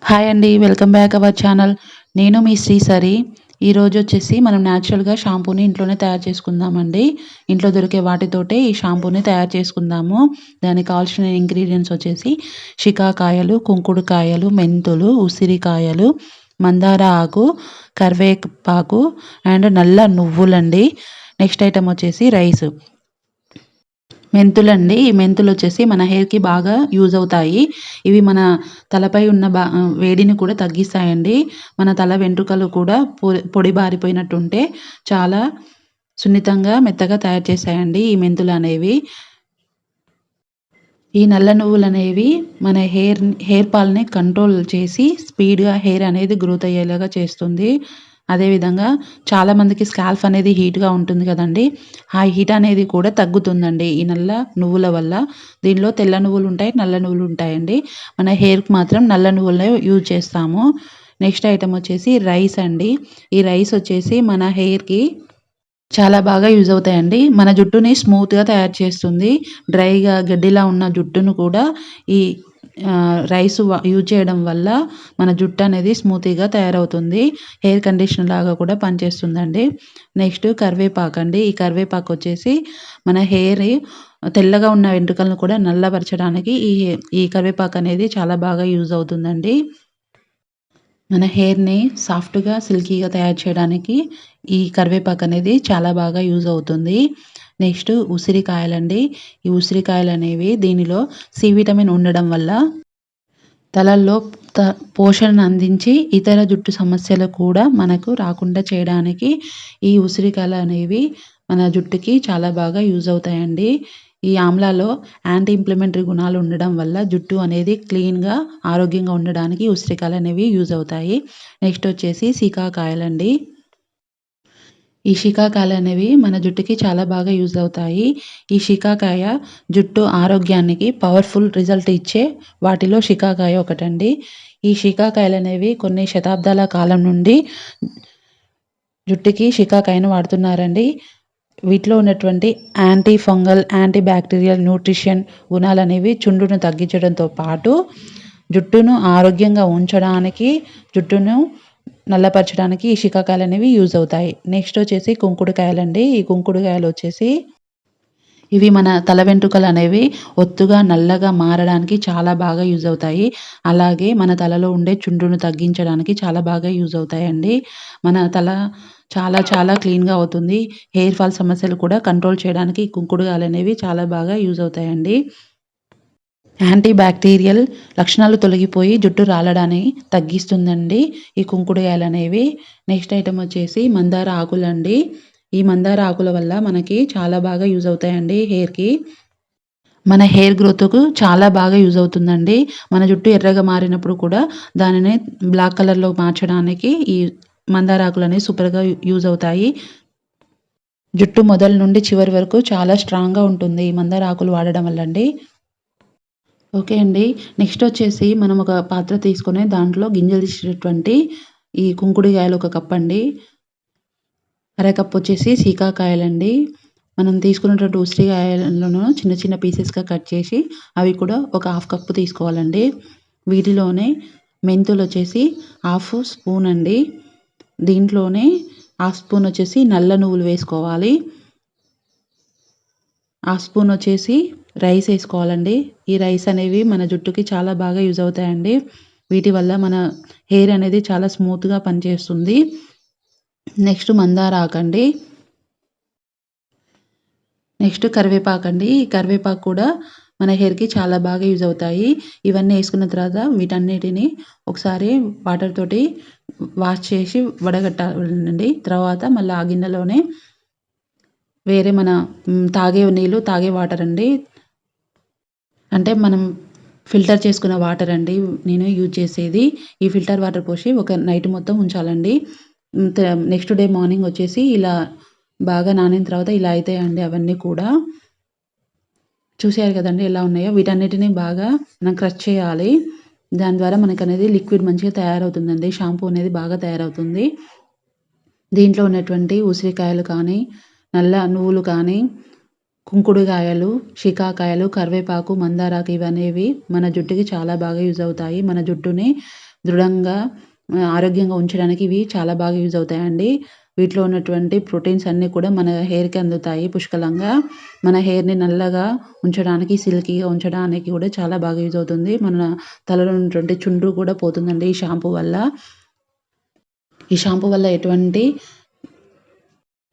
Hi అండి. Welcome back our channel. నేను మీ శ్రీసరి. ఈరోజు వచ్చేసి మనం న్యాచురల్‌గా షాంపూని ఇంట్లోనే తయారు చేసుకుందామండి. ఇంట్లో దొరికే వాటితోటే ఈ షాంపూని తయారు చేసుకుందాము. దానికి కావాల్సిన ఇంగ్రీడియెంట్స్ వచ్చేసి షికాకాయలు, కుంకుడుకాయలు, మెంతులు, ఉసిరికాయలు, మందార ఆకు, కరివేపాకు అండ్ నల్ల నువ్వులండి. నెక్స్ట్ ఐటెమ్ వచ్చేసి రైస్. మెంతులండి. ఈ మెంతులొచ్చేసి మన హెయిర్‌కి బాగా యూజ్ అవుతాయి. ఇవి మన తలపై ఉన్న వేడిని కూడా తగ్గిస్తాయండి. మన తల వెంట్రుకలు కూడా పొడిబారిపోయినట్టుంటే చాలా సున్నితంగా, మెత్తగా తయారు చేస్తాయండి ఈ మెంతులనేవి. ఈ నల్ల నువ్వులనేవి మన హెయిర్ ఫాల్‌ని కంట్రోల్ చేసి స్పీడ్‌గా హెయిర్ అనేది గ్రోత్ అయ్యేలాగా చేస్తుంది. అదేవిధంగా చాలామందికి స్కాల్ప్ అనేది హీట్‌గా ఉంటుంది కదండీ! ఆ హీట్ అనేది కూడా తగ్గుతుందండి ఈ నల్ల నువ్వుల వల్ల. దీనిలో తెల్ల నువ్వులుంటాయి, నల్ల నువ్వులుంటాయండి. మన హెయిర్‌కి మాత్రం నల్ల నువ్వులనే యూజ్ చేస్తాము. నెక్స్ట్ ఐటెమ్ వచ్చేసి రైస్ అండి. ఈ రైస్ వచ్చేసి మన హెయిర్‌కి చాలా బాగా యూజ్ అవుతాయండి. మన జుట్టుని స్మూత్‌గా తయారు చేస్తుంది. డ్రైగా, గడ్డిలా ఉన్న జుట్టును కూడా ఈ రైస్ యూజ్ చేయడం వల్ల మన జుట్టు అనేది స్మూతీగా తయారవుతుంది. హెయిర్ కండిషనర్ లాగా కూడా పనిచేస్తుందండి. నెక్స్ట్ కరివేపాకండి. ఈ కరివేపాకొచ్చేసి మన హెయిర్ తెల్లగా ఉన్న వెంట్రుకలను కూడా నల్లబరచడానికి ఈ కరివేపాకనేది చాలా బాగా యూజ్ అవుతుందండి. మన హెయిర్‌ని సాఫ్ట్‌గా, సిల్కీగా తయారు చేయడానికి ఈ కరివేపాకనేది చాలా బాగా యూజ్ అవుతుంది. నెక్స్ట్ ఉసిరికాయలండి. ఈ ఉసిరికాయలనేవి దీనిలో సి విటమిన్ ఉండడం వల్ల తలల్లో పోషణను అందించి ఇతర జుట్టు సమస్యలు కూడా మనకు రాకుండా చేయడానికి ఈ ఉసిరికాయలనేవి మన జుట్టుకి చాలా బాగా యూజ్ అవుతాయండి. ఈ ఆమ్లాలో యాంటీ ఇంప్లమెంటరీ గుణాలు ఉండడం వల్ల జుట్టు అనేది క్లీన్‌గా, ఆరోగ్యంగా ఉండడానికి ఉసిరికాయలనేవి యూజ్ అవుతాయి. నెక్స్ట్ వచ్చేసి సీకాకాయలండి. ఈ షికాకాయలనేవి మన జుట్టుకి చాలా బాగా యూజ్ అవుతాయి. ఈ షికాకాయ జుట్టు ఆరోగ్యానికి పవర్‌ఫుల్ రిజల్ట్ ఇచ్చే వాటిలో షికాకాయ ఒకటండి. ఈ షికాకాయలనేవి కొన్ని శతాబ్దాల కాలం నుండి జుట్టుకి షికాకాయను వాడుతున్నారండి. వీటిలో ఉన్నటువంటి anti fungal, anti bacterial, nutrition గుణాలనేవి చుండును తగ్గించడంతో పాటు జుట్టును ఆరోగ్యంగా ఉంచడానికి, జుట్టును నల్లపరచడానికి ఈ షికాకాయలనేవి యూజ్ అవుతాయి. నెక్స్ట్ వచ్చేసి కుంకుడుకాయలండి. ఈ కుంకుడుకాయలొచ్చేసి ఇవి మన తల వెంట్రుకలనేవి ఒత్తుగా, నల్లగా మారడానికి చాలా బాగా యూజ్ అవుతాయి. అలాగే మన తలలో ఉండే చుండ్రును తగ్గించడానికి చాలా బాగా యూజ్ అవుతాయండి. మన తల చాలా చాలా క్లీన్‌గా అవుతుంది. హెయిర్ ఫాల్ సమస్యలు కూడా కంట్రోల్ చేయడానికి ఈ కుంకుడుకాయలనేవి చాలా బాగా యూజ్ అవుతాయండి. యాంటీ బ్యాక్టీరియల్ లక్షణాలు తొలగిపోయి జుట్టు రాలడాన్ని తగ్గిస్తుందండి ఈ కుంకుడుకాయలనేవి. నెక్స్ట్ ఐటెమ్ వచ్చేసి మందార ఆకులండి. ఈ మందార ఆకుల వల్ల మనకి చాలా బాగా యూజ్ అవుతాయండి హెయిర్‌కి. మన హెయిర్ గ్రోత్‌కు చాలా బాగా యూజ్ అవుతుందండి. మన జుట్టు ఎర్రగా మారినప్పుడు కూడా దానిని బ్లాక్ కలర్‌లో మార్చడానికి ఈ మందార ఆకులనేవి సూపర్‌గా యూజ్ అవుతాయి. జుట్టు మొదలు నుండి చివరి వరకు చాలా స్ట్రాంగ్‌గా ఉంటుంది ఈ మందార ఆకులు వాడడం వల్లండి. ఓకే అండి. నెక్స్ట్ వచ్చేసి మనం ఒక పాత్ర తీసుకొని దాంట్లో గింజలు తీసేటటువంటి ఈ కుంకుడుకాయలు ఒక కప్పండి. అరకప్పు వచ్చేసి సీకాకాయలండి. మనం తీసుకున్నటువంటి ఉసిరికాయలను చిన్న చిన్న పీసెస్‌గా కట్ చేసి అవి కూడా ఒక హాఫ్ కప్పు తీసుకోవాలండి. వీటిలోనే మెంతులొచ్చేసి హాఫ్ స్పూన్ అండి. దీంట్లోనే హాఫ్ స్పూన్ వచ్చేసి నల్ల నువ్వులు వేసుకోవాలి. హాఫ్ స్పూన్ వచ్చేసి రైస్ ఏసుకోవాలండి. ఈ రైస్ అనేవి మన జుట్టుకి చాలా బాగా యూజ్ అవుతాయండి. వీటి వల్ల మన హెయిర్ అనేది చాలా స్మూత్‌గా పనిచేస్తుంది. నెక్స్ట్ మందార ఆకండి. నెక్స్ట్ కరివేపాకండి. ఈ కరివేపాకు కూడా మన హెయిర్‌కి చాలా బాగా యూజ్ అవుతాయి. ఇవన్నీ ఏసుకున్న తర్వాత వీటన్నిటిని ఒకసారి వాటర్ తోటి వాష్ చేసి వడగట్టాలండి. తర్వాత మళ్ళీ ఆ గిన్నెలోనే వేరే మన తాగే నీళ్ళు, తాగే వాటర్ అండి. అంటే మనం ఫిల్టర్ చేసుకున్న వాటర్ అండి నేను యూజ్ చేసేది. ఈ ఫిల్టర్ వాటర్ పోసి ఒక నైట్ మొత్తం ఉంచాలండి. నెక్స్ట్ డే మార్నింగ్ వచ్చేసి ఇలా బాగా నానిన తర్వాత ఇలా అయితాయండి అవన్నీ కూడా. చూసారు కదండీ ఎలా ఉన్నాయో. వీటన్నిటిని బాగా మనం క్రష్ చేయాలి. దాని ద్వారా మనకనేది లిక్విడ్ మంచిగా తయారవుతుందండి. షాంపూ అనేది బాగా తయారవుతుంది. దీంట్లో ఉన్నటువంటి ఉసిరికాయలు కానీ, నల్ల నువ్వులు కానీ, కుంకుడుకాయలు, షికాకాయలు, కరివేపాకు, మందారాకు ఇవనేవి మన జుట్టుకి చాలా బాగా యూజ్ అవుతాయి. మన జుట్టుని దృఢంగా ఆరోగ్యంగా ఉంచడానికి ఇవి చాలా బాగా యూజ్ అవుతాయండి. వీటిలో ఉన్నటువంటి ప్రోటీన్స్ అన్నీ కూడా మన హెయిర్‌కి అందుతాయి పుష్కలంగా. మన హెయిర్‌ని నల్లగా ఉంచడానికి, సిల్కీగా ఉంచడానికి కూడా చాలా బాగా యూజ్ అవుతుంది. మన తలలో ఉన్నటువంటి చుండ్రు కూడా పోతుందండి ఈ షాంపూ వల్ల. ఈ షాంపూ వల్ల ఎటువంటి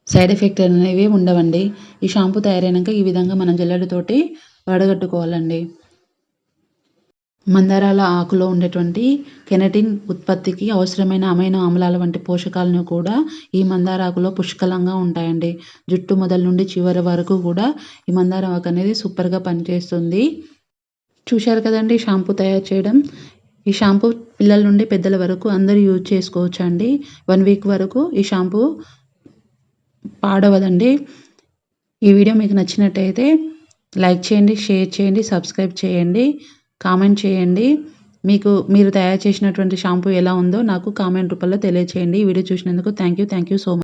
సైడ్ ఎఫెక్ట్ అనేవి ఉండవండి. ఈ షాంపూ తయారైనంక ఈ విధంగా మనం జల్లెడతోటి వడగట్టుకోవాలండి. మందారాల ఆకులో ఉండేటువంటి కెనటిన్ ఉత్పత్తికి అవసరమైన అమైనో ఆమ్లాల వంటి పోషకాలను కూడా ఈ మందార ఆకులో పుష్కలంగా ఉంటాయండి. జుట్టు మొదలు నుండి చివరి వరకు కూడా ఈ మందార ఆకు అనేది సూపర్‌గా పనిచేస్తుంది. చూశారు కదండీ షాంపూ తయారు చేయడం. ఈ షాంపూ పిల్లల నుండి పెద్దల వరకు అందరూ యూజ్ చేసుకోవచ్చండి. 1 వీక్ వరకు ఈ షాంపూ పాడవదండి. ఈ వీడియో మీకు నచ్చినట్టయితే లైక్ చేయండి, షేర్ చేయండి, సబ్స్క్రైబ్ చేయండి, కామెంట్ చేయండి. మీరు తయారు చేసినటువంటి షాంపూ ఎలా ఉందో నాకు కామెంట్ రూపంలో తెలియచేయండి. ఈ వీడియో చూసినందుకు థ్యాంక్ యూ సో మచ్.